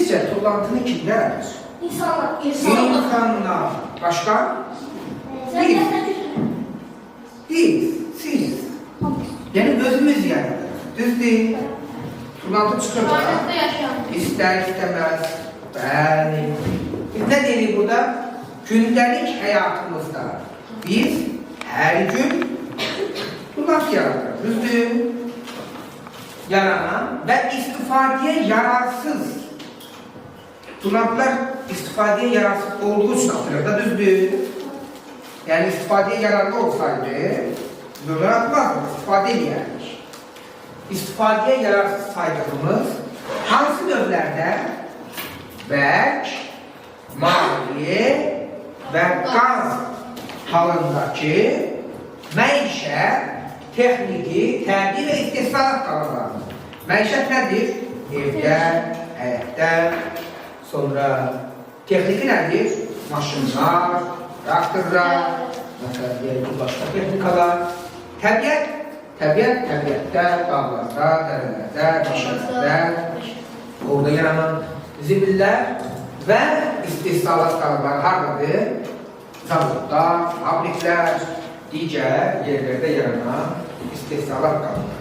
Sizcə tullantını kim yaradır? İnsanlar. İnsanlar. Başqa? Biz, siz. Yəni özümüz yaradır. Düzdür? Tullantı çıxır da. Varlıqda yaşayan. İstər, istəməz. Bəli. Biz nə deyirik burada? Gündəlik həyatımızda biz hər gün tullantı yaradır. Düzdür? Yaranan və istifadəyə yararsız. Tullantılar istifadəyə yararsız olduğu üçün atılır da, düzdür? Yəni istifadəyə yararlı olsaydı, böyle atmazdı, istifade edərdik. İstifadəyə yararsız saydığımız hansı növlərdə bərk, maliyyə və qaz halındakı məişət, texniki, təbii və istehsalat qalanlardır. Məişət nədir? Evdə, həyətdə, sonra texniki nədir? Maşınlar, traktorlar, məsələn, deyək ki, başqa texnikalar. Təbiətdə, dağlarda, dərələrdə, meşələrdə, orada yaranan zibillər və istehsalat qalanları haradadır? Zavodlar, fabriklər, digər yerlərdə yaranan istehsalat qalanları.